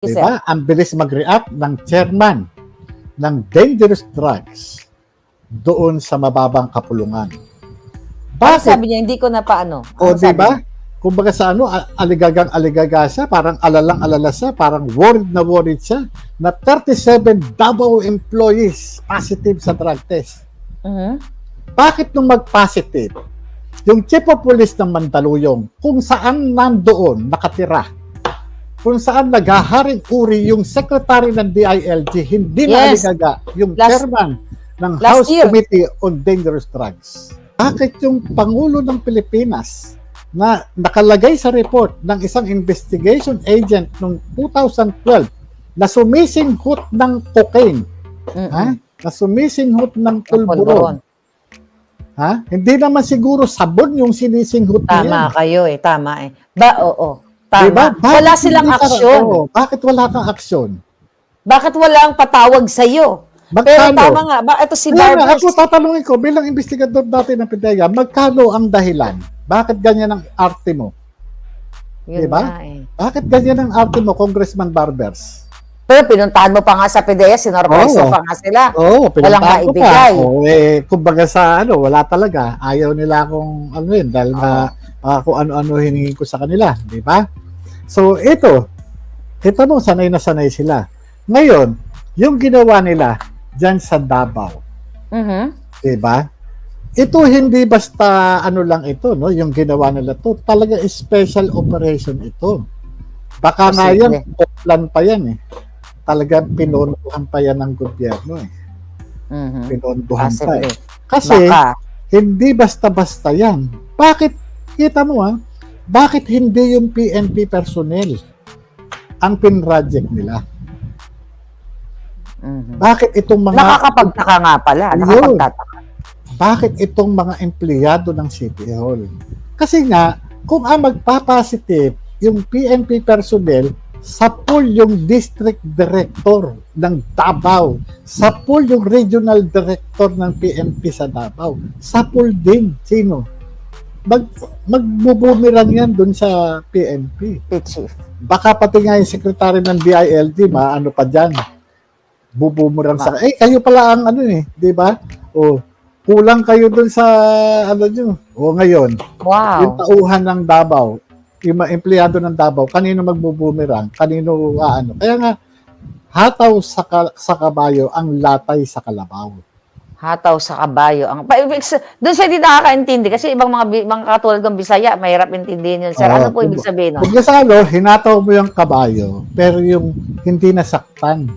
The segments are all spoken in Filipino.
Yes, Di ba? Ang bilis mag-react ng chairman ng dangerous drugs doon sa mababang kapulungan. Bakit? Sabi niya, hindi ko na paano. O, di ba? Kumbaga sa ano, aligagang-aligaga siya, parang alalang-alala siya, parang worried siya, na 37 Davao employees positive sa drug test. Bakit nung mag-positive, yung chief of police ng Mandaluyong, kung saan nandoon nakatira, kung saan naghaharing uri yung secretary ng DILG, hindi na aligaga yung chairman ng House Committee on Dangerous Drugs. Bakit yung Pangulo ng Pilipinas na nakalagay sa report ng isang investigation agent noong 2012 na sumisinghot ng cocaine, na sumisinghot ng pulburon, hindi naman siguro sabon yung sinisinghot niya. Tama kayo tama eh. Oo. Tama. Diba? Wala silang aksyon. Bakit wala kang aksyon? Bakit walang patawag sa'yo? Pero tama nga, ito si Barbers. Ako tatanungin ko, bilang investigador dati ng PIDEA, magkano ang dahilan? Bakit ganyan ang arte mo? Diba? Bakit ganyan ang arte mo, Congressman Barbers? Pero pinuntahan mo pa nga sa PIDEA, sinorpresa pa nga sila. Walang maibigay. Kumbaga sa wala talaga. Ayaw nila akong dahil kung ano-ano hiningi ko sa kanila. Diba? So, ito mo, sanay na sanay sila. Ngayon, yung ginawa nila dyan sa Davao. Diba? Ito hindi basta lang ito, no? Yung ginawa nila to, talaga special operation ito. Baka nga yan, plan pa yan eh. Talaga pinondohan pa yan ng gobyerno eh. Pinondohan pa eh. Kasi, hindi basta-basta yan. Bakit, kita mo bakit hindi yung PNP personnel ang pinroject nila? Bakit itong mga... Nakakapagtaka nga pala. Nakapagtataka. Bakit itong mga empleyado ng City Hall? Kasi nga, kung magpapositive yung PNP personnel, sa pool yung district director ng Davao, sa pool yung regional director ng PNP sa Davao, sa pool din, sino? Magbubumirang yan dun sa PNP. Baka pati nga yung secretary ng DILG, maano pa dyan, bubumirang sa... kayo pala ang di ba? Kulang kayo dun sa nyo. Ngayon, yung tauhan ng Davao, yung mga empleyado ng Davao, kanino magbubumirang, kanino Kaya nga, hataw sa kabayo ang latay sa kalabaw. Hataw sa kabayo. Doon siya hindi nakakaintindi kasi ibang mga katulad ng Bisaya, mahirap intindihin yun. Sir, ano po ibig sabihin? Kung hinataw mo yung kabayo, pero yung hindi nasaktan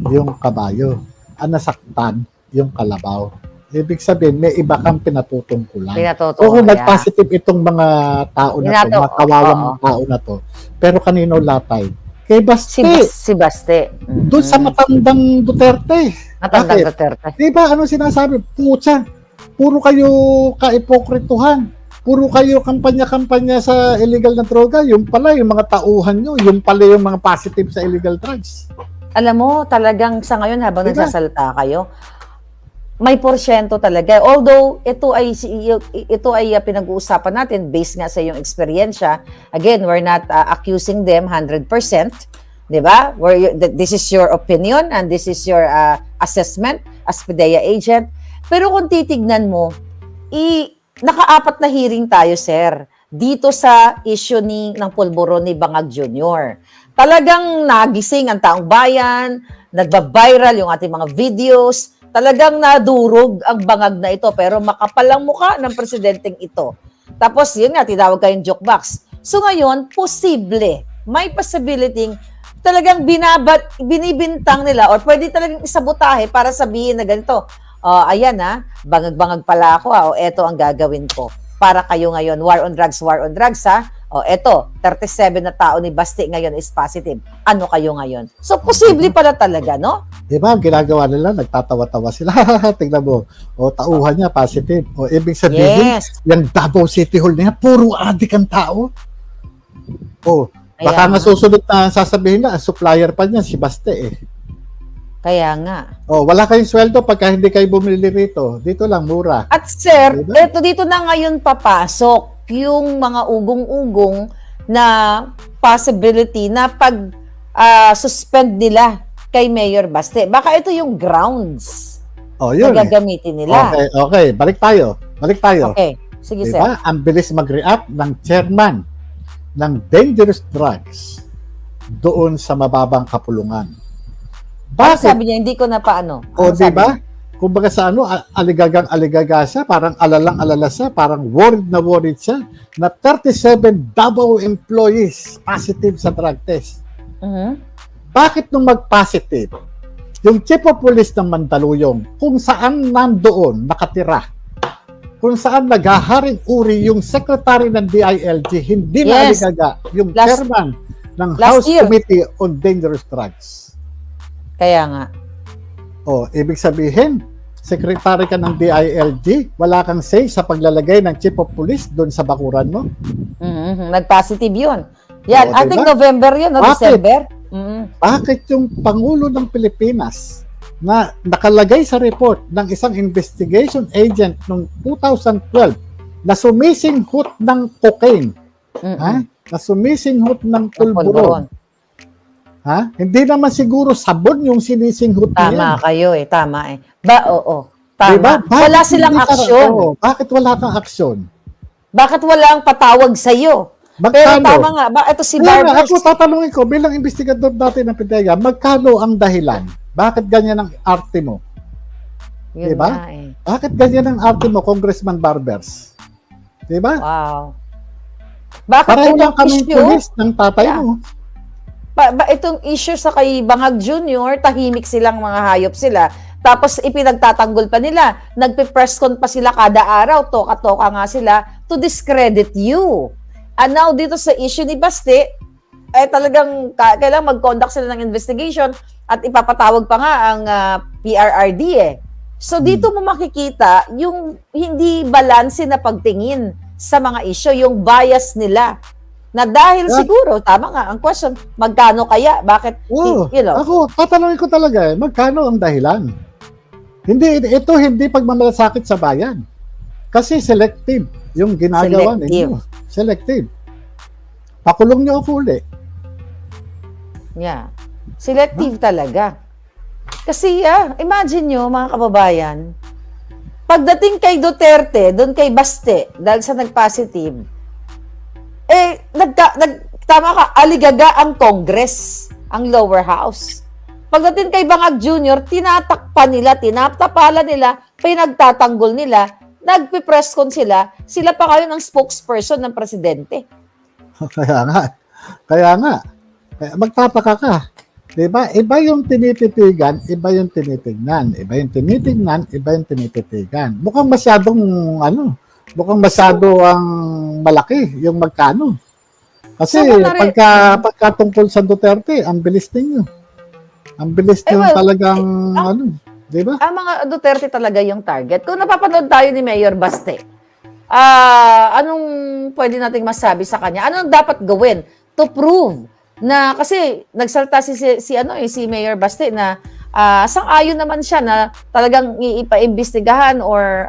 yung kabayo, nasaktan yung kalabaw. Ibig sabihin, may iba kang pinatutungkulan. Kung nag-positive itong mga tao na to, mga kawawang tao na to, pero kanino latay? Kay Baste. Si Baste. Doon sa matandang Duterte. Matandang Duterte. Diba, sinasabi? Pucha, puro kayo kaipokrituhan. Puro kayo kampanya-kampanya sa illegal na droga. Yung pala, yung mga tauhan nyo. Yung pala yung mga positive sa illegal drugs. Alam mo, talagang sa ngayon habang nagsasalita kayo, may porsyento talaga. Although, ito ay pinag-uusapan natin based nga sa iyong eksperyensya. Again, we're not accusing them 100%. Diba? This is your opinion and this is your assessment as PIDEA agent. Pero kung titignan mo, naka-4 na hearing tayo, sir, dito sa issue ng pulburon ni Bangag Jr. Talagang nagising ang taong bayan, nagba-viral yung ating mga videos, talagang nadurog ang bangag na ito, pero makapal ang mukha ng presidenteng ito. Tapos, yun nga, tinawag kayong joke box. So ngayon, may possibility talagang binibintang nila or pwede talagang isabotahe para sabihin na ganito, ayan bangag-bangag pala ako o eto ang gagawin ko. Para kayo ngayon, war on drugs eto, 37 na tao ni Baste ngayon is positive. Ano kayo ngayon? So, posible pala talaga, no? Diba, ang ginagawa nila, nagtatawa-tawa sila. Tingnan mo, tauhan niya, positive. Ibig sabihin, yung Davao City Hall niya, puro adik ang tao. Baka nga susunod na sasabihin na, supplier pa niya, si Baste Kaya nga. Wala kayong sweldo pagka hindi kayo bumili rito. Dito lang, mura. At sir, dito na ngayon papasok yung mga ugong-ugong na possibility na pag suspend nila kay Mayor Baste. Baka ito yung grounds Oh, na yun. gagamitin nila. Okay. Balik tayo. Okay. Sige, sir. Diba? Ang bilis mag-react ng chairman ng dangerous drugs doon sa mababang kapulungan. Ano sabi niya? Hindi ko na paano. O, Ano sabi diba? niya? Kumbaga sa aligagang-aligaga siya, parang alalang-alala siya, parang worried siya na 37 Davao employees positive sa drug test. Mhm. Bakit nung mag-positive, yung chief of police ng Mandaluyong, kung saan nandoon nakatira, kung saan naghaharing uri yung secretary ng DILG, hindi na Yes. aligaga, yung Last- chairman ng last House year. Committee on Dangerous Drugs. Kaya nga. O, ibig sabihin, secretary ka ng DILG, wala kang say sa paglalagay ng chief of police doon sa bakuran mo? Mhm. Nag-positive yun. Yan, Oo, I think diba? November yun, o Bakit? December. Mhm. Bakit yung Pangulo ng Pilipinas na nakalagay sa report ng isang investigation agent noong 2012 na sumisinghot ng cocaine, Mhm. ha? Na sumisinghot ng Pulburon. pulburon, ha? Hindi naman siguro sabon yung sinisinghot Tama niya. kayo oo. Tama. Diba? Bakit Wala silang hindi ka- aksyon. Oo, bakit wala kang aksyon? Bakit walang patawag sa'yo? Pero Magkano? tama nga, ito si Kaya nga, Barbers. ako tatanungin ko, bilang investigador natin ng PIDEA, magkano ang dahilan? Bakit ganyan ang arte mo? Yun diba? nga eh. Bakit ganyan ang arte mo, Congressman Barbers? Diba? Wow. Bakit Pareho lang itong kaming issue, pulis ng tatay Yeah. mo. itong issue sa kay Bangag Jr., tahimik silang mga hayop sila. Tapos ipinagtatanggol pa nila. Nagpe-press con pa sila kada araw. Toka-toka nga sila to discredit you. And now, dito sa issue ni Baste, talagang kailangan mag-conduct sila ng investigation at ipapatawag pa nga ang PRRD eh. So dito mo makikita yung hindi balanse na pagtingin sa mga issue, yung bias nila. Na dahil Yeah. siguro, tama nga, ang question, magkano kaya? Bakit, Oo. you know, Ako, tatanungin ko talaga magkano ang dahilan? Ito hindi pagmamalasakit sa bayan. Kasi selective yung ginagawa ninyo. Selective. Pakulong niyo ako uli. yeah, selective talaga. Kasi imagine nyo mga kababayan, pagdating kay Duterte, doon kay Baste, dahil sa nag-positive, tama ka, aligaga ang Congress, ang lower house. Pagdating kay Bangag Jr., tinatakpan nila, tinatapala nila, pinagtatanggol nila, nagpipress con sila pa kayo ng spokesperson ng presidente. Kaya nga. Kaya magtataka ka. Diba? Iba yung tinititigan, iba yung tinitignan. Iba yung tinitignan, iba yung tinititigan. Mukhang masyado ang malaki yung magkano. Kasi pagka tungkol sa Duterte, ang bilis ninyo. Ang bilis nyo talagang di ba? Ang mga Duterte talaga yung target. Kung napapanood tayo ni Mayor Baste, anong pwede nating masabi sa kanya? Anong dapat gawin to prove na, kasi nagsalta si Mayor Baste na sang-ayon naman siya na talagang iipa-imbestigahan or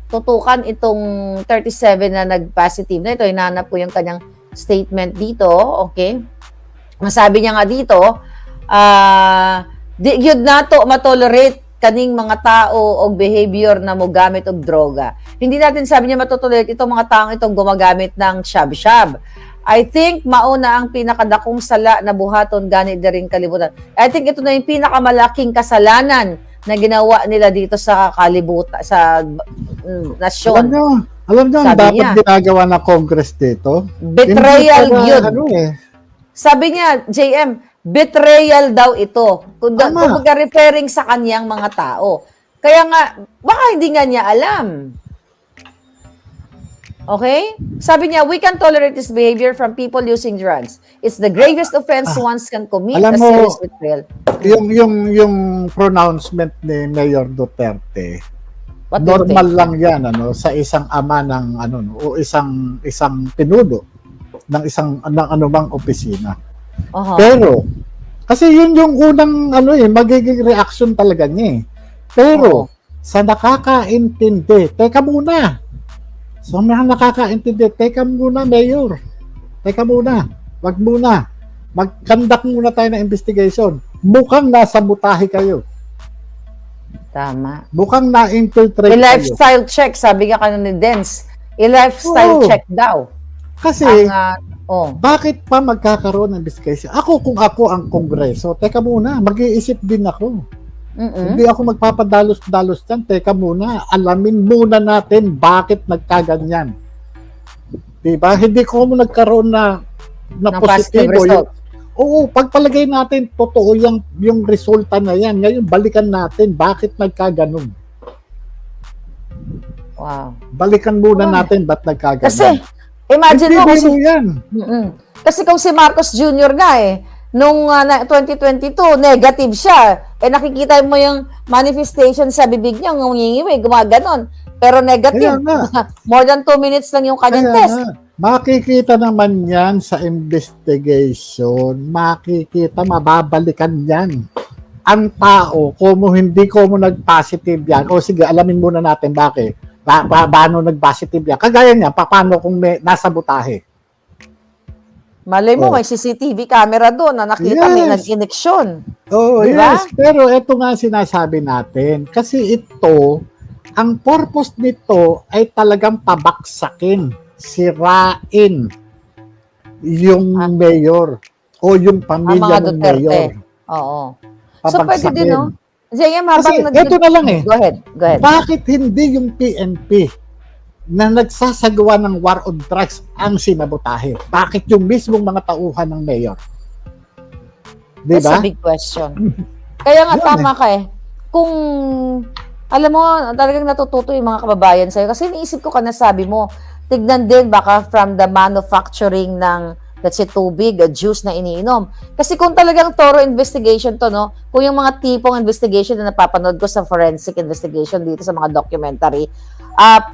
tutukan itong 37 na nag-positive na ito. Hinanap ko yung kanyang statement dito, okay? Masabi niya nga dito, di yun nato matolerate kaning mga tao o behavior na mogamit og droga. Hindi natin sabi niya matotolerate itong mga taong itong gumagamit ng shab-shab. I think mauna ang pinakadakong sala na buhaton gani ring kalibutan. I think ito na yung pinakamalaking kasalanan na ginawa nila dito sa kalibutan, sa nasyon. Alam nyo, Sabi dapat niya, ginagawa ng Congress dito. betrayal Hindi yun. Sabi niya, JM, betrayal daw ito. Kung Tama. referring sa kanyang mga tao. Kaya nga, baka hindi nga niya alam. Okay? Sabi niya, we can tolerate this behavior from people using drugs. It's the gravest offense one can commit, Alam a mo, serious betrayal. yung pronouncement ni Mayor Duterte, What do you normal think? lang yan sa isang ama ng o isang pinuno ng anumang opisina. Uh-huh. Pero kasi yun yung unang magiging reaction talaga niya. Pero sa nakakaintindi, teka muna. So may nakakaintindi, teka muna, Mayor. Teka muna. Wag muna. Mag-conduct muna tayo ng investigation. Mukhang nasa butahe kayo. Tama. Mukhang na-infiltrate kayo. I-lifestyle check, sabi nga kanina ni Dens. I-lifestyle Oo. check daw. Kasi, bakit pa magkakaroon ng investigation? Kung ako ang Kongreso, teka muna, mag-iisip din ako. Hindi ako magpapadalos-dalos dyan. Teka muna, alamin muna natin bakit nagkaganyan. Diba? Hindi ko mo nagkaroon na ng positive positibo. result. Oo, pagpalagay natin, totoo yung resulta na yan. Ngayon, balikan natin bakit nagkaganon. Wow. Balikan muna natin ba't nagkaganon. Kasi, imagine mo kung si... yan. Kasi kung si Marcos Jr. nga nung 2022, negative siya. Nakikita mo yung manifestation sa bibig niya, ngungingiwi, gumaganon. Pero negative. More than 2 minutes lang yung kanyang test. Makikita naman yan sa investigation. Makikita, mababalikan yan. Ang tao, kung hindi ko mo nag-positive yan, o sige, alamin muna natin bakit. Paano nag-positive yan? Kagaya niya, paano kung nasa butahe? Malay mo, may CCTV camera doon na nakita may nag-ineksyon. Diba? Yes. Pero ito nga sinasabi natin. Kasi ito, ang purpose nito ay talagang pabaksakin, sirain yung mayor o yung pamilya ng mayor. Oo. So pwede din, no? Sige, kasi ito na lang Go ahead. Bakit hindi yung PNP na nagsasagawa ng war on drugs ang sinabotahe? Bakit yung mismong mga tauhan ng mayor? Diba? That's a big question. Kaya nga, tama ka Kung, alam mo, talagang natututo yung mga kababayan sa'yo. Kasi iniisip ko ka na sabi mo, tignan din baka from the manufacturing ng, let's say, tubig, juice na iniinom. Kasi kung talagang thorough investigation to, no? Kung yung mga tipong investigation na napapanood ko sa forensic investigation dito sa mga documentary,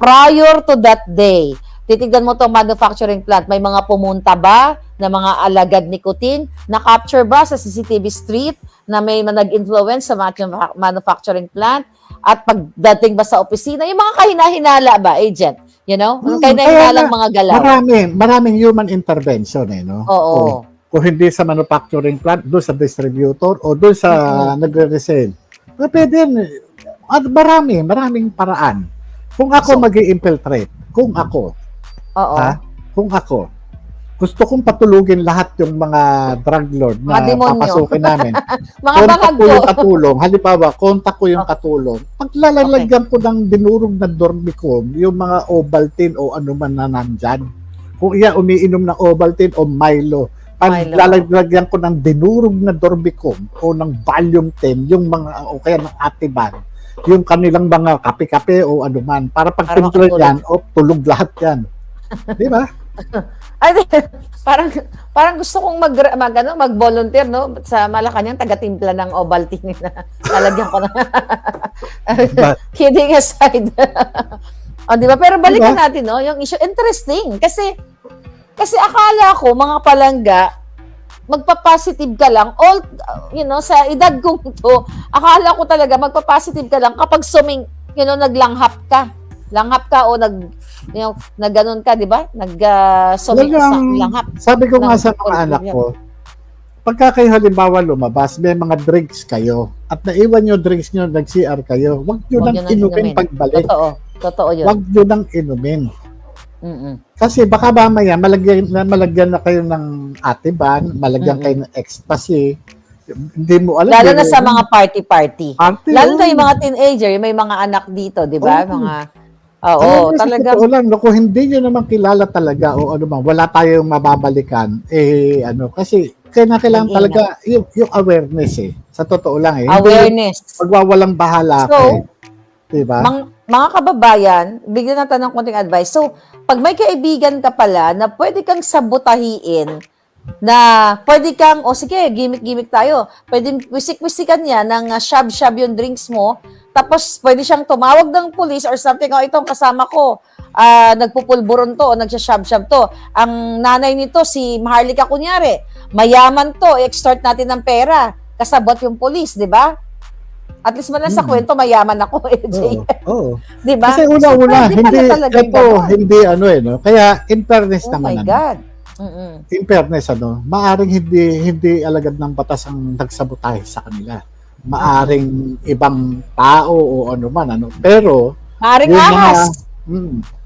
prior to that day, titignan mo itong manufacturing plant, may mga pumunta ba na mga alagad nicotine, na-capture ba sa CCTV street na may nag-influence sa manufacturing plant, at pagdating ba sa opisina, yung mga kahinahinala ba, agent? You know? Kahinahinala mga galaw. Maraming human intervention, no? Oo. Kung hindi sa manufacturing plant, doon sa distributor, o doon sa nagre-resell. Pwede yan. Maraming paraan. Kung ako mag-i-infiltrate, kung ako, gusto kong patulugin lahat yung mga drug lord na papasukin namin. Kontak ko yung katulong. Halimbawa, kontak ko yung katulong. Paglalagyan ko ng dinurog na Dormicum, yung mga Ovaltine o ano man na nandyan. Kung iya umiinom ng Ovaltine o Milo, paglalagyan ko ng dinurog na Dormicum o ng Valium 10, yung mga, o kaya ng Ativan, yung kanilang mga kape-kape o ano man, para pagtimpla yan, tulog lahat yan. Di ba? Ay, parang gusto kong mag-volunteer, no? Sa Malacanang, taga-timpla ng Ovaltine na lalagyan ko na. Kidding aside. Di ba? Pero balikan natin, no? Yung issue, interesting. Kasi akala ko, mga palangga, magpa-positive ka lang, sa edad kong to, akala ko talaga, magpa-positive ka lang kapag naglanghap ka. Langhap ka o nagganon ka, di ba? Langhap. Sabi ko nga sa mga anak ko, pagka kayo halimbawa lumabas, may mga drinks kayo, at naiwan nyo drinks nyo, nag-CR kayo, huwag nyo nang inumin pagbalik. Totoo yun. Huwag nyo nang inumin. Kasi baka mamaya, malagyan na kayo ng Ativan, malagyan kayo ng ecstasy, hindi mo alam. Lalo na sa mga party. Lalo na yung mga teenager, may mga anak dito, di ba? Talaga. Kung hindi nyo naman kilala talaga o ano bang, wala tayong mababalikan, kasi kailangan talaga yung awareness Sa totoo lang Awareness. Pagwawalang bahala ka diba? Mga kababayan, bigyan natin ng konting advice. So, pag may kaibigan ka pala na pwede kang sabutahiin, na pwede kang, sige, gimmick tayo. Pwede wisik-wisikan niya ng shab-shab yung drinks mo. Tapos, pwede siyang tumawag ng police or something. Itong kasama ko, nagpupulburon to o nagsashab-shab to. Ang nanay nito, si Maharlika kunyari, mayaman to, extort natin ng pera. Kasabot yung police, di ba? At least man lang sa kwento, mayaman ako, Jay. Di ba? Kasi una-una, hindi, Kaya in fairness naman. Oh my God. Mm-mm. in fairness, maaring hindi alagad ng batas ang nagsabotahe sa kanila. Maaring ibang tao o ano man, pero Maring yung mga ahas.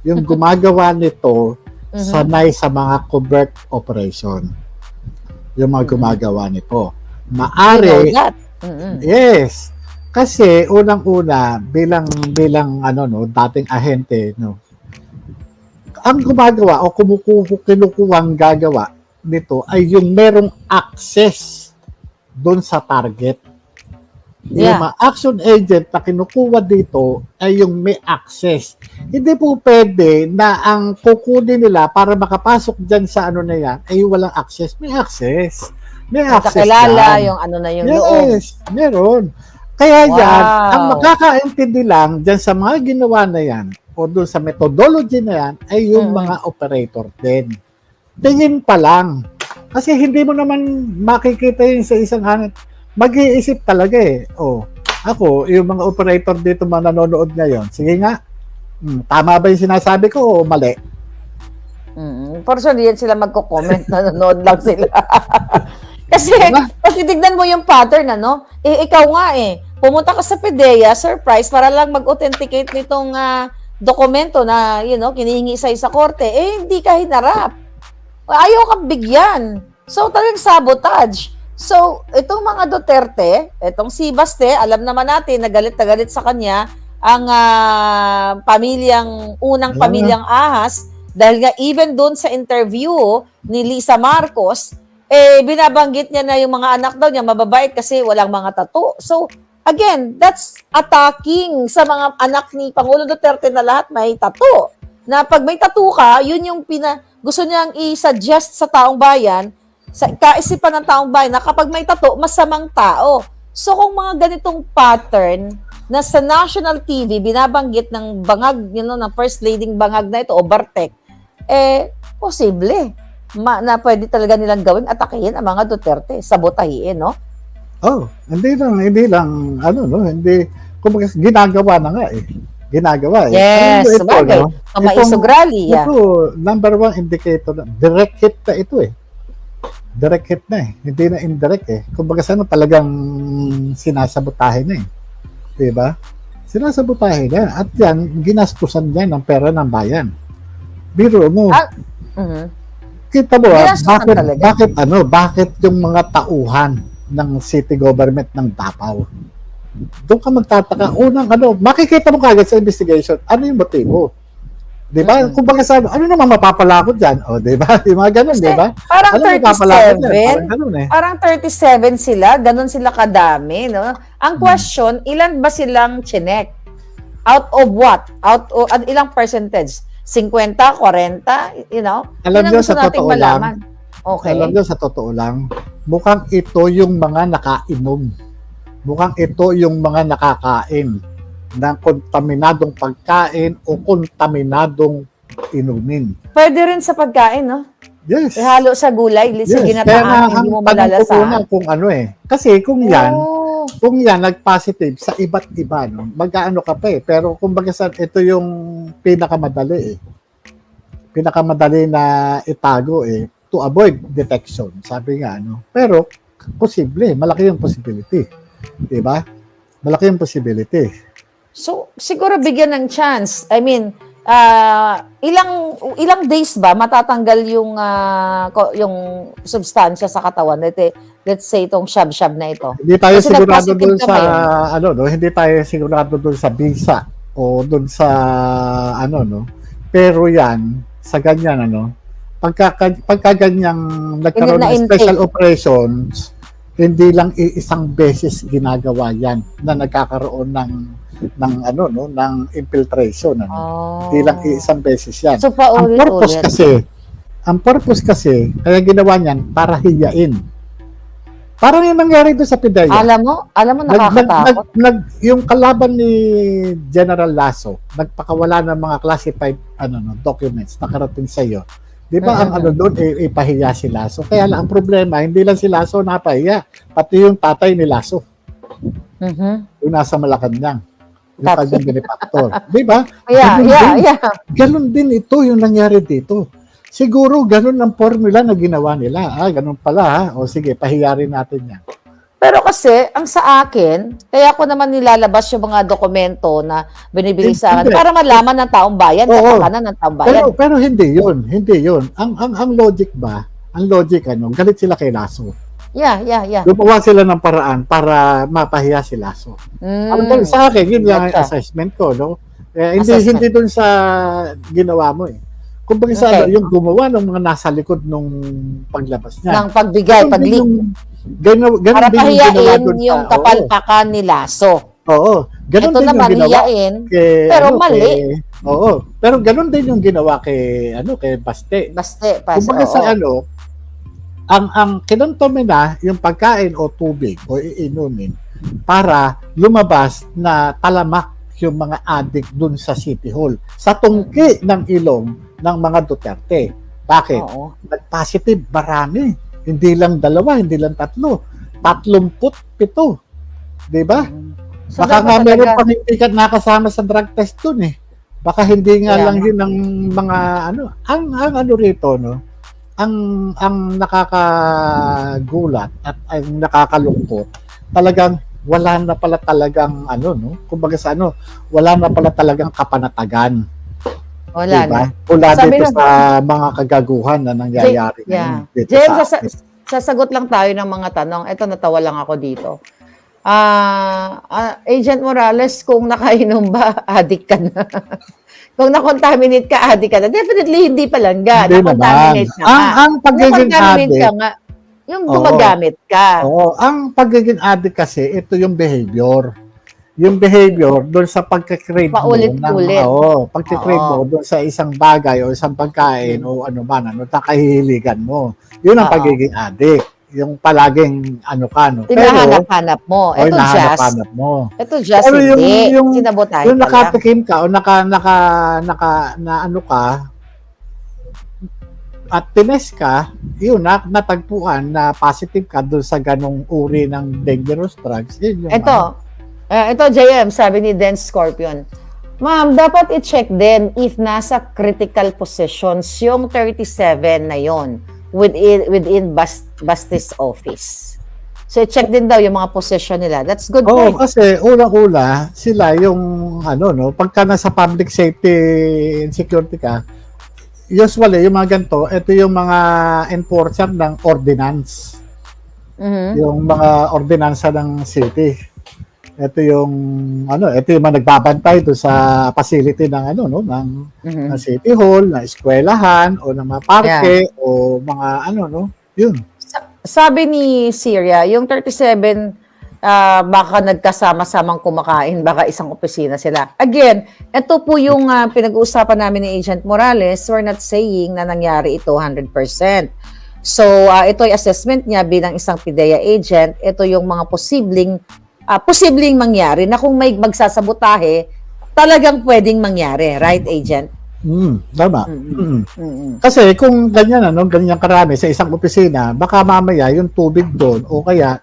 yung gumagawa nito Mhm. sanay sa mga covert operation. Yung mga Mhm. gumagawa nito. You know Maari, that. Mm-mm. yes. Kasi unang-una bilang dating ahente, ang gumagawa o kinukuhang gagawa nito ay yung merong access doon sa target. Yung Yeah. mga action agent na kinukuha dito ay yung may access. Hindi po pwede na ang kukunin nila para makapasok dyan sa na yan ay walang access. May access. May access Nakakilala yan. yung ano na yung loob. Yes, meron. Kaya yan, ang Wow. makakaintindi lang dyan sa mga ginawa na yan o doon sa methodology na yan ay yung mga operator din. Tingin pa lang. Kasi hindi mo naman makikita yun sa isang hangin. Mag-iisip talaga eh. Ako, yung mga operator dito mga nanonood ngayon, sige nga, tama ba yung sinasabi ko o mali? Personally, yan sila magko-comment, nanonood lang sila. Kasi, Diba? pag titignan mo yung pattern, ikaw nga pumunta ka sa PDEA, surprise, para lang mag-authenticate nitong dokumento na, kinihingi sa korte, hindi ka hinarap. Ayaw kang bigyan. So, talagang sabotage. So, itong mga Duterte, itong si Baste, alam naman natin na galit sa kanya ang unang pamilyang ahas, dahil nga even doon sa interview ni Lisa Marcos, binabanggit niya na yung mga anak daw niya mababait kasi walang mga tattoo. So, again, that's attacking sa mga anak ni Pangulo Duterte na lahat may tattoo. Na pag may tattoo ka, yun yung gusto niyang i-suggest sa taong bayan, sa kaisipan ng taong bayan, na kapag may tattoo, masamang tao. So, kung mga ganitong pattern na sa national TV, binabanggit ng bangag, ng first leading bangag na ito, o Bartek, posible na pwede talaga nilang gawin, atakihin ang mga Duterte, sabotahiin, no? Hindi lang, hindi, kumbaga, ginagawa na nga Ginagawa Yes, Ito, bagay. Maisog rally, Ito, number one indicator, direct hit na ito Direct hit na hindi na indirect Kumbaga talagang sinasabotahe na Diba? Sinasabotahe na. At yan, ginastusan niya ng pera ng bayan. Biro mo. Kita mo, bakit yung mga tauhan ng city government ng Davao? Doon ka magtataka. Unang makikita mo kagad sa investigation, ano yung motibo? Diba? Kung baga ano naman mapapala ko dyan? Diba? Yung mga ganun, diba? Parang 37. Parang 37 sila. Ganun sila kadami, no? Ang question, ilan ba silang chinek? Out of what? Ilang percentage? 50, 40? Alam nyo, sa totoo malaman. Okay. Alam nyo, sa totoo lang, mukhang ito yung mga nakainom. Mukhang ito yung mga nakakain ng kontaminadong pagkain o kontaminadong inumin. Pwede rin sa pagkain, no? Yes. Ihalo sa gulay, sa ginataan, hindi mo malalasahan. Kung kasi kung yan nag-positive sa iba't iba, mag-aano ka pa pero kumbaga ito yung pinakamadali Pinakamadali na itago to avoid detection, sabi nga Pero posible, malaki yung possibility. 'Di ba? Malaki yung possibility. So, siguro bigyan ng chance. I mean, ilang days ba matatanggal yung substansya sa katawan? Let's say itong shab-shab na ito. Hindi tayo sigurado doon sa hindi tayo sigurado doon sa visa o doon sa Pero yan sa ganyan pagka ganyang nagkaroon ng special operations, hindi lang isang beses ginagawa yan na nagkakaroon ng infiltration Hindi lang isang beses yan. So, ang purpose kasi kaya ginawa niyan para hiyain. Parang yung nangyari doon sa PDEA. Alam mo nakakatakot. Yung kalaban ni General Lasso, nagpakawala ng mga classified documents nakarating sa iyo. 'Di ba ang doon ipahiya si Lasso. Kaya lang ang problema, hindi lang si Lasso napahiya, pati yung tatay ni Lasso. Yung nasa Malacanang. Yung kanyang benefactor. 'Di ba? Yeah. Ganun din ito yung nangyari dito. siguro ganun ang formula na ginawa nila. Ganun pala ha. O sige, pahiyarin natin yan. Pero kasi, ang sa akin, kaya ko naman nilalabas yung mga dokumento na binibigay sa akin Hindi. para malaman ng taong bayan, Oo. kapakanan ng taong bayan. Pero hindi yun. Hindi yun. Ang logic ba? Ang logic galit sila kay Lasso. Yeah. Gumawa sila ng paraan para mapahiya si Lasso. Mm. Sa akin, yun lang ang Gotcha. assessment ko, no? Hindi Assessment. hindi dun sa ginawa mo eh. Kumbaga sa Okay. yung gumawa ng mga nasa likod nung paglabas niya. Ng pagbigay, Ganun din pag-leak. ganun Para din yung ginawa pahiyain dun yung sa, kapalpakan ni Lasso. oo. Ganun Ito din yung naman, ginawa hiyain, kay, pero mali. oo. Pero ganun din yung ginawa kay Baste. Baste, Kumbaga oo. sa ang kinontomen na yung pagkain o tubig o iinumin para lumabas na talamak yung mga addict dun sa City Hall. Sa tungki ng ilong ng mga Duterte. Bakit? Oo. Nag-positive, marami. Hindi lang 2, hindi lang 3. 37. Di ba? So, Baka nga dapat meron talaga- pang hindi ka nakasama sa drug test dun eh. Baka hindi nga Kaya lang nga. yun ang mga ang ano rito, no? Ang nakakagulat at ang nakakalungkot, talagang wala na pala talagang kumbaga sa wala na pala talagang kapanatagan. Wala Diba? na. Mula Sabi dito ng- sa mga kagaguhan na nangyayari ngayon dito Jem, sa atin. sasagot lang tayo ng mga tanong. Ito, natawa lang ako dito. Agent Morales, kung nakainom ba, addict ka na? Kung nakontaminate ka, addict ka na? Definitely hindi palangga. Hindi naman. Nakontaminate ka nga. Ang pagiging Nakontaminate ka addict, nga. Yung Oo. gumagamit ka. ang pagiging addict kasi, ito yung behavior. Yung behavior doon sa pagkakrave mo Paulit-ulit. pagkakrave Oo. mo doon sa isang bagay o isang pagkain o ano man, nakahihiligan mo. Yun ang Oo. pagiging addict. Yung palaging Tinahanap-hanap mo. Ito just, nahanap mo. ito just Pero hindi. yung Sinabotahe Yung pala. nakatikim ka o na ano ka at tines ka, yun natagpuan na positive ka doon sa ganong uri ng dangerous drugs. Yun yung Ito, JM, sabi ni Den Scorpion. Ma'am, dapat i-check din if nasa critical positions yung 37 na yon within Basti's office. So, i-check din daw yung mga position nila. That's good Oo, point. kasi unang-una, sila yung pagka nasa public safety and security ka, usually yung mga ganito, ito yung mga enforcer ng ordinance. Mhm. Yung mga ordinansa ng city. Ito yung mga nagbabantay do sa facility ng Mhm. ng City Hall, ng eskwelahan o ng mga parke o mga yun. Sabi ni Syria, yung 37, baka nagkasama-samang kumakain, baka isang opisina sila. Again, ito po yung pinag-uusapan namin ni Agent Morales. We're not saying na nangyari ito 100%. So, ito ay assessment niya bilang isang PIDEA agent. Ito yung mga posibleng mangyari na kung may magsasabotahe, talagang pwedeng mangyari. Right, Agent? Tama. Mm-mm. Kasi kung ganyan ganyan karami sa isang opisina, baka mamaya yung tubig doon o kaya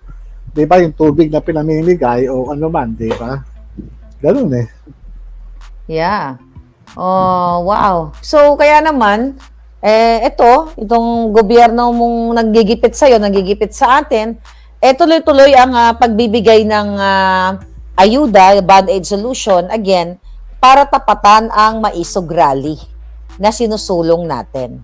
'di ba yung tubig na pinamimigay o ano man, 'di ba? Ganun eh. Yeah. Oh, wow. So, kaya naman, itong gobyerno mong naggigipit sa'yo, naggigipit sa atin, tuloy-tuloy ang pagbibigay ng ayuda, band-aid solution, again, para tapatan ang maisog rally na sinusulong natin.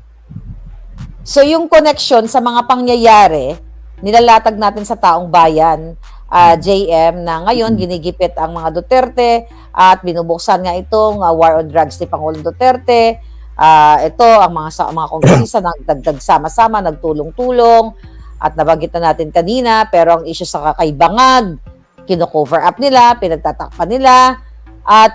So, yung connection sa mga pangyayari, nilalatag natin sa taong bayan, JM, na ngayon ginigipit ang mga Duterte at binubuksan nga itong war on drugs ni Pangulong Duterte. Ito, ang mga kongresista nagdagdag sama-sama, nagtulong-tulong, at nabanggit na natin kanina, pero ang issue sa kakaibangag, kino-cover up nila, pinagtatakpan nila, at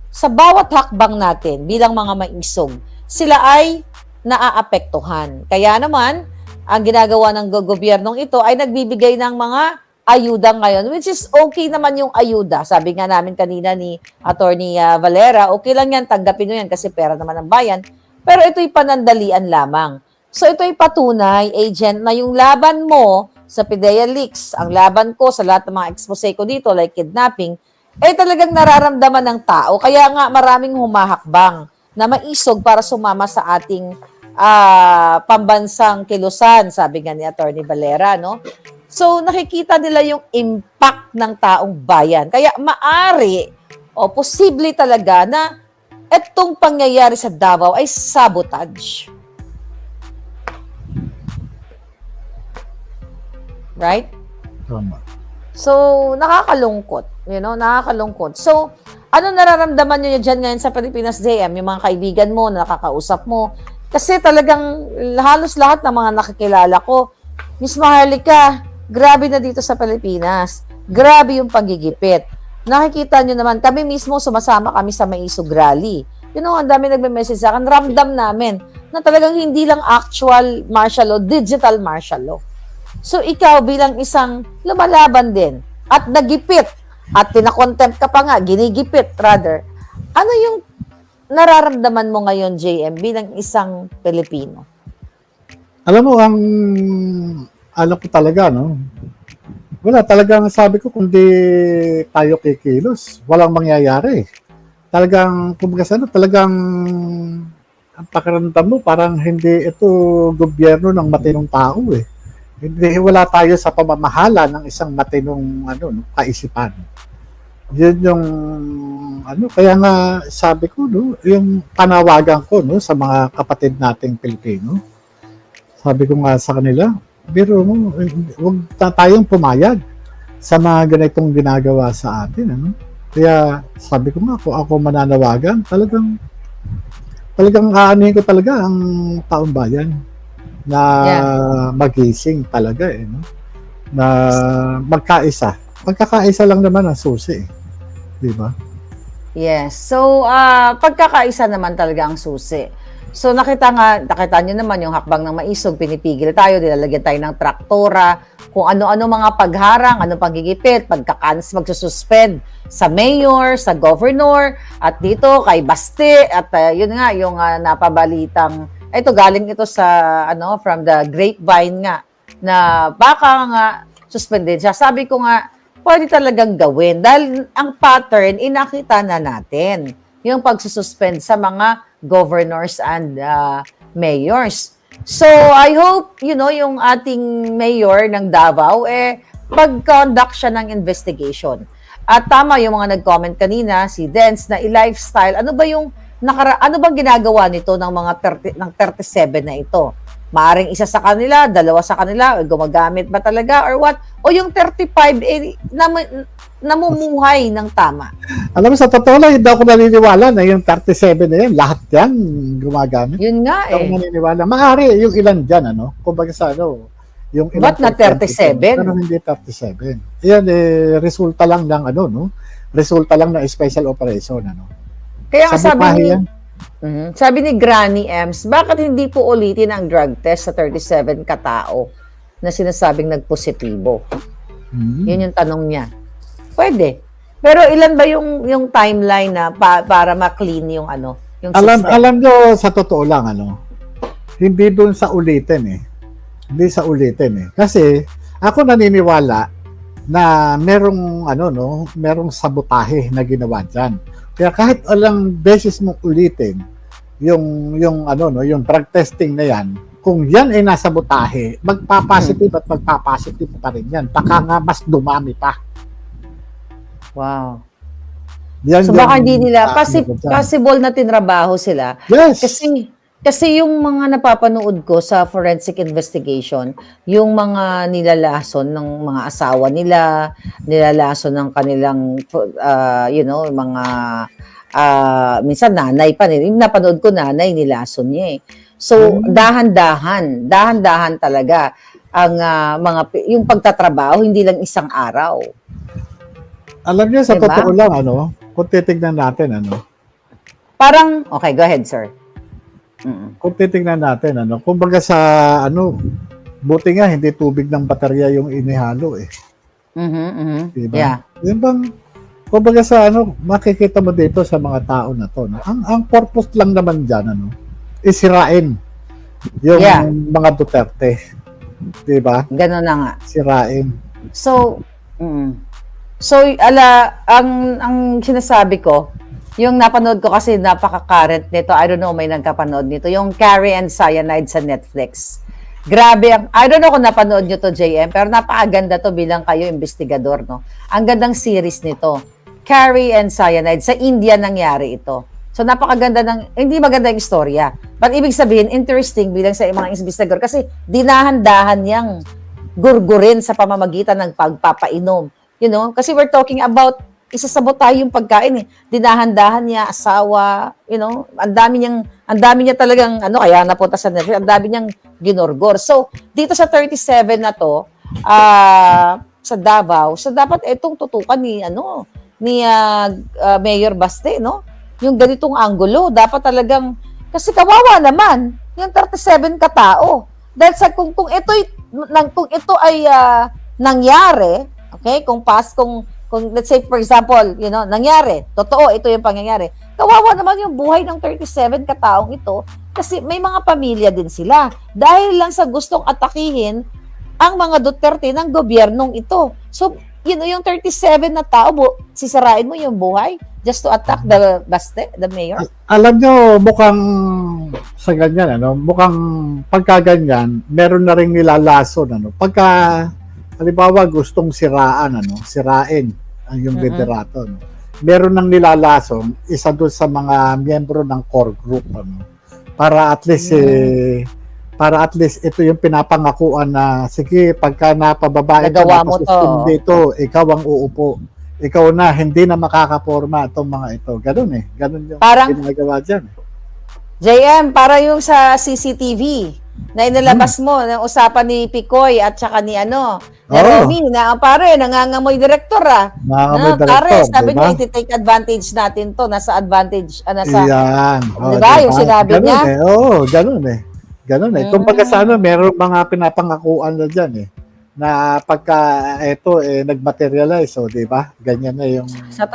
sa bawat hakbang natin bilang mga maisog, sila ay naaapektuhan. Kaya naman, ang ginagawa ng gobyernong ito ay nagbibigay ng mga ayuda ngayon, which is okay naman yung ayuda. Sabi nga namin kanina ni Attorney Valera, okay lang yan, tanggapin nyo yan kasi pera naman ng bayan. Pero ito'y panandalian lamang. So ito'y patunay, agent, na yung laban mo sa PIDEA leaks, ang laban ko sa lahat ng mga expose ko dito, like kidnapping, talagang nararamdaman ng tao. Kaya nga maraming humahakbang na maisog para sumama sa ating pambansang kilusan, sabi nga ni Attorney Valera, no? So, nakikita nila yung impact ng taong bayan. Kaya maari o posible talaga na itong pangyayari sa Davao ay sabotage. Right? Tama. So, nakakalungkot. Nakakalungkot. So, ano nararamdaman nyo dyan ngayon sa Pilipinas, JM? Yung mga kaibigan mo, nakakausap mo. Kasi talagang halos lahat ng mga nakikilala ko, Miss Maharlika, grabe na dito sa Pilipinas. Grabe yung panggigipit. Nakikita nyo naman, kami mismo sumasama kami sa Maisog Rally. Ang dami nagme-message sa akin, ramdam namin na talagang hindi lang actual martial law, digital martial law. So, ikaw bilang isang lumalaban din at nagipit at pinakontempt ka pa nga, ginigipit rather. Ano yung nararamdaman mo ngayon, JM, bilang isang Pilipino? Alam mo, alam ko talaga, no? Wala, talagang sabi ko, kung di tayo kikilos, walang mangyayari. Talagang, talagang ang pakiramdam mo, parang hindi ito gobyerno ng matinong tao, eh. Hindi, wala tayo sa pamamahala ng isang matinong kaisipan. Yun yung kaya nga sabi ko, no, yung panawagan ko, no, sa mga kapatid nating Pilipino. Sabi ko nga sa kanila, biro mo, huwag tayong pumayag sa mga ganitong ginagawa sa atin. Kaya sabi ko nga, kung ako mananawagan, talagang aanuhin ko talaga ang taong bayan na magising talaga, na magkaisa. Pagkakaisa lang naman ang susi, di ba? Yes. So, pagkakaisa naman talaga ang susi. So, nakita nyo naman yung hakbang ng Maisog, pinipigil tayo, nilalagyan tayo ng traktora, kung ano-ano mga pagharang, ano pagigipit, magsususpend sa mayor, sa governor, at dito kay Baste, at yun nga, yung napabalitang, ito galing ito sa, from the grapevine nga, na baka nga suspended siya. Sabi ko nga, pwede talagang gawin, dahil ang pattern, inakita na natin, yung pagsususpend sa mga governors and mayors. So, I hope, yung ating mayor ng Davao, pag-conduct siya ng investigation. At tama yung mga nag-comment kanina, si Dens, na i-lifestyle. Ano bang ginagawa nito ng mga 37 na ito? Maaring isa sa kanila, dalawa sa kanila, gumagamit ba talaga or what? O yung 35, namumuhay ng tama. Alam mo, sa totoo lang, hindi ako naniniwala na yung 37 na yan, lahat yan gumagamit. Yun nga Hindi ako naniniwala. Maaari yung ilan dyan, kumbaga sa yung ilan. Ba't na 37? Pero hindi 37. Yan, resulta lang ng resulta lang ng special operation, Kaya nga sa sabi ni Granny Ems, bakit hindi po ulitin ang drug test sa 37 katao na sinasabing nagpositibo? Yun yung tanong niya. Pwede. Pero ilan ba yung timeline na para ma-clean yung yung system? Alam nyo, sa totoo lang, hindi dun sa ulitin Hindi sa ulitin Kasi, ako naniniwala na merong sabotahe na ginawa dyan. Kaya kahit alang beses mong ulitin yung drug testing na yan, kung yan ay nasabotahe, magpapositive at magpapositive pa rin yan. Baka nga mas dumami pa. Wow. So baka hindi nila, possible na tinrabaho sila. Yes. Kasi yung mga napapanood ko sa forensic investigation, yung mga nilalason ng mga asawa nila, nilalason ng kanilang, mga, minsan nanay pa nila. Yung napanood ko, nanay, nilason niya So, dahan-dahan talaga ang yung pagtatrabaho, hindi lang isang araw. Alam niyo, sa totoo lang, kung titignan natin, parang, okay, go ahead, sir. Kung titignan natin, kumbaga sa, buti nga, hindi tubig ng baterya yung inihalo, Diba? Yeah. Yun bang, kumbaga sa, makikita mo dito sa mga tao na to, ang purpose lang naman dyan, isirain yung mga Duterte. Diba? Ganun na nga. Sirain. So, ang sinasabi ko, Yung napanood ko kasi napaka-current nito. I don't know, may nagkapanood nito. Yung Carrie and Cyanide sa Netflix. Grabe ang, I don't know kung napanood nyo to, JM, pero napakaganda to bilang kayo investigador, no? Ang gandang series nito. Carrie and Cyanide. Sa India nangyari ito. So napakaganda ng, hindi maganda yung istorya. But ibig sabihin, interesting bilang sa mga investigador kasi dinahan-dahan niyang gurgurin sa pamamagitan ng pagpapainom. You know, kasi we're talking about isasabot tayo yung pagkain eh. Dinahan-dahan niya, asawa, you know, ang dami niya talagang, kaya napunta sa Netflix, ang dami niyang ginorgor. So, dito sa 37 na to, sa Davao, so dapat itong tutukan ni Mayor Baste, no? Yung ganitong anggulo, dapat talagang, kasi kawawa naman, yung 37 katao. Dahil kung ito ay nangyari, okay? Kung let's say for example, nangyari, totoo ito yung pangyayari. Kawawa naman yung buhay ng 37 kataong ito kasi may mga pamilya din sila. Dahil lang sa gustong atakihin ang mga Duterte ng gobyernong ito. So, yung 37 na tao, sisirain mo yung buhay just to attack the mayor? Alam nyo, mukhang sa ganyan, mukhang pagkaganyan, meron na rin nilalason, pagka, halimbawa, gustong sirain yung liderato, meron nang nilalason, isa doon sa mga miyembro ng core group, para at least, ito yung pinapangakuan na, sige, pagka napababae ka na dito, ikaw ang uupo. Ikaw na, hindi na makakaporma itong mga ito. Ganun Ganun yung ginagawa dyan. JM, para yung sa CCTV na inilabas mo, ng usapan ni Picoy at saka ni Romy, na pare, nangangamoy direktor Nangangamoy direktor, pare, sabi diba? niya, iti-take advantage natin to, nasa advantage, Yan. Diba? Yung sinabi niya? Ganun Ganun Kumbaga meron mga pinapangakuan na dyan na pagka ito nagmaterialize, di ba? Ganyan na yung sa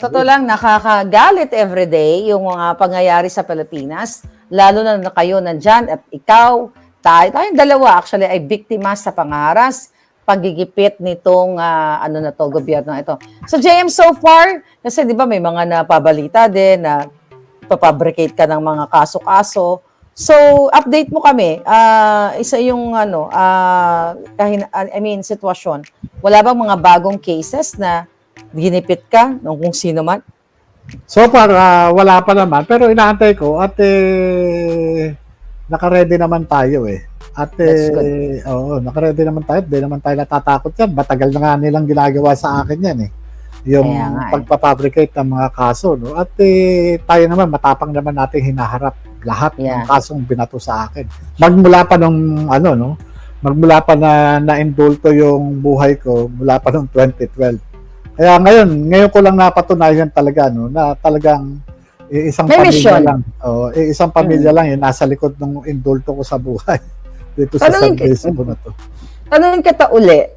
totoo lang nakakagalit everyday yung mga pangyayari sa Pilipinas, lalo na kayo nandiyan at ikaw, tayong dalawa actually ay biktima sa pangaras, pagigipit nitong gobyerno ito. So JM, so far, kasi di ba may mga napabalita din na papabricate ka ng mga kaso-kaso. So, update mo kami. Isa yung sitwasyon. Wala bang mga bagong cases na ginipit ka ng kung sino man? So far, wala pa naman. Pero inaantay ko at naka-ready naman tayo At naka-ready naman tayo. Hindi naman tayo natatakot yan. Matagal na nga nilang ginagawa sa akin yan Yung pagpapabricate ng mga kaso. At tayo naman, matapang naman natin hinaharap lahat ng kasong binato sa akin. Magmula pa magmula pa na na-indulto yung buhay ko, mula pa noong 2012. Kaya ngayon ko lang napatunayan talaga, na talagang isang pamilya lang. Isang pamilya lang yung nasa likod ng indulto ko sa buhay. Dito sa San Basico na to. Tanungin kita uli,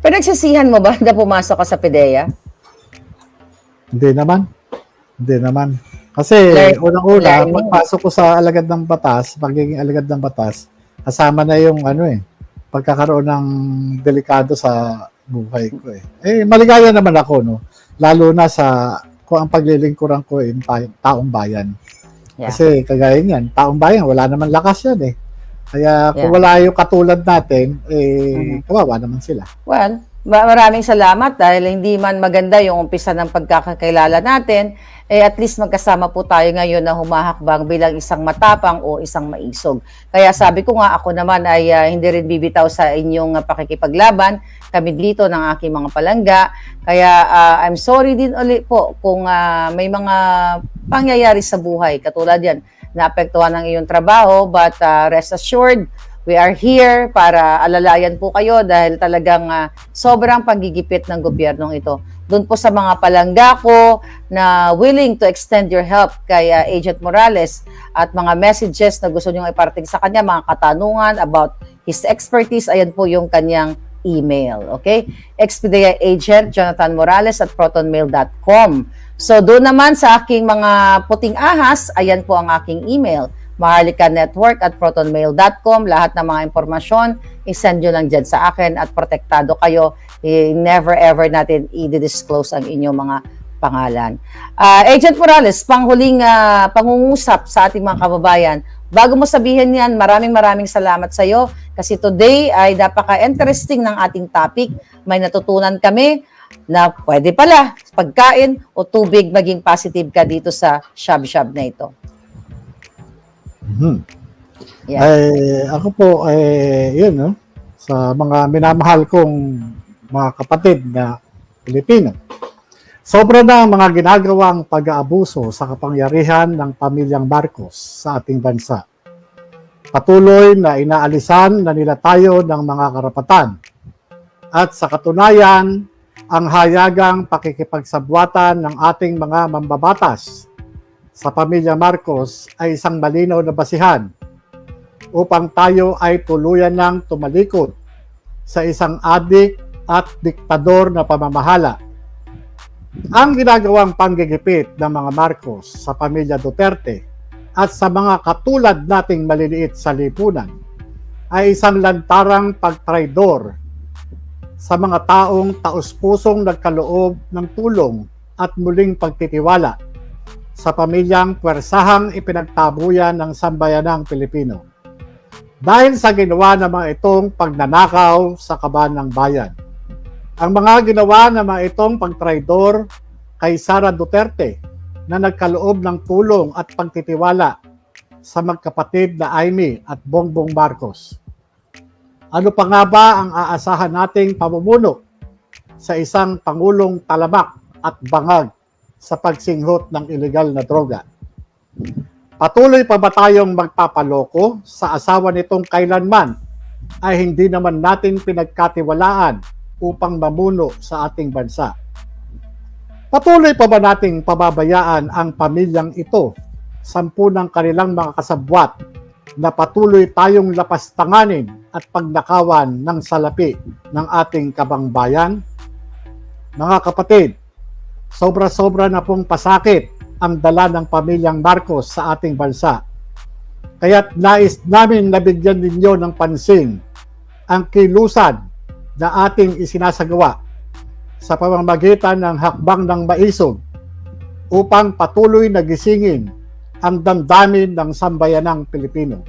pinagsisihan mo ba na pumasok ka sa PDEA? Hindi naman. Kasi unang-una, pagpasok ko sa alagad ng batas, pagiging alagad ng batas, kasama na yung pagkakaroon ng delikado sa buhay ko maligaya naman ako, lalo na kung ang paglilingkuran ko yung taong bayan. Kasi kagaya niyan, taong bayan, wala naman lakas yan Kaya kung wala yung katulad natin, kawawa naman sila. Well, maraming salamat dahil hindi man maganda yung umpisa ng pagkakakilala natin, at least magkasama po tayo ngayon na humahakbang bilang isang matapang o isang maisog. Kaya sabi ko nga, ako naman ay hindi rin bibitaw sa inyong pakikipaglaban. Kami dito ng aking mga palangga. Kaya I'm sorry din ulit po kung may mga pangyayari sa buhay. Katulad yan, naapektuhan ng iyong trabaho, but rest assured, we are here para alalayan po kayo dahil talagang sobrang pagigipit ng gobyernong ito. Doon po sa mga palangga ko na willing to extend your help kay Agent Morales at mga messages na gusto nyo iparating sa kanya, mga katanungan about his expertise, ayan po yung kanyang email. Okay? Expedia Agent Jonathan Morales at protonmail.com. So doon naman sa aking mga puting ahas, ayan po ang aking email. maharlikanetwork@protonmail.com. Lahat ng mga impormasyon, isend nyo lang dyan sa akin at protektado kayo. Never ever natin i-disclose ang inyong mga pangalan. Agent Morales, panghuling pangungusap sa ating mga kababayan. Bago mo sabihin yan, maraming salamat sa iyo kasi today ay napaka-interesting ng ating topic. May natutunan kami na pwede pala pagkain o tubig maging positive ka dito sa shab-shab na ito. Yeah. Ako po, yun, no? Sa mga minamahal kong mga kapatid na Pilipino. Sobra na ang mga ginagawang pag-aabuso sa kapangyarihan ng pamilyang Marcos sa ating bansa. Patuloy na inaalisan na nila tayo ng mga karapatan. At sa katunayan, ang hayagang pakikipagsabwatan ng ating mga mambabatas sa pamilya Marcos ay isang malinaw na basihan upang tayo ay tuluyan ng tumalikod sa isang adik at diktador na pamamahala. Ang ginagawang panggigipit ng mga Marcos sa pamilya Duterte at sa mga katulad nating maliliit sa lipunan ay isang lantarang pagtraidor sa mga taong taus-pusong nagkaloob ng tulong at muling pagtitiwala sa pamilyang puwersahang ipinagtabuyan ng sambayanang Pilipino. Dahil sa ginawa ng mga itong pagnanakaw sa kaban ng bayan. Ang mga ginawa ng mga itong pagtraidor kay Sara Duterte na nagkaloob ng tulong at pagtitiwala sa magkapatid na Amy at Bongbong Marcos. Ano pa nga ba ang aasahan nating pamumuno sa isang pangulong talamak at bangag sa pagsinghot ng ilegal na droga? Patuloy pa ba tayong magpapaloko sa asawa nitong kailanman ay hindi naman natin pinagkatiwalaan upang mamuno sa ating bansa? Patuloy pa ba nating pababayaan ang pamilyang ito, 10 ng kanilang mga kasabwat na patuloy tayong lapastanganin at pagnakawan ng salapi ng ating kabangbayan? Mga kapatid, sobra-sobra na pong pasakit ang dala ng pamilyang Marcos sa ating bansa. Kaya't nais namin nabigyan ninyo ng pansin ang kilusan na ating isinasagawa sa pamamagitan ng hakbang ng maisog upang patuloy na gisingin ang damdamin ng sambayanang Pilipino.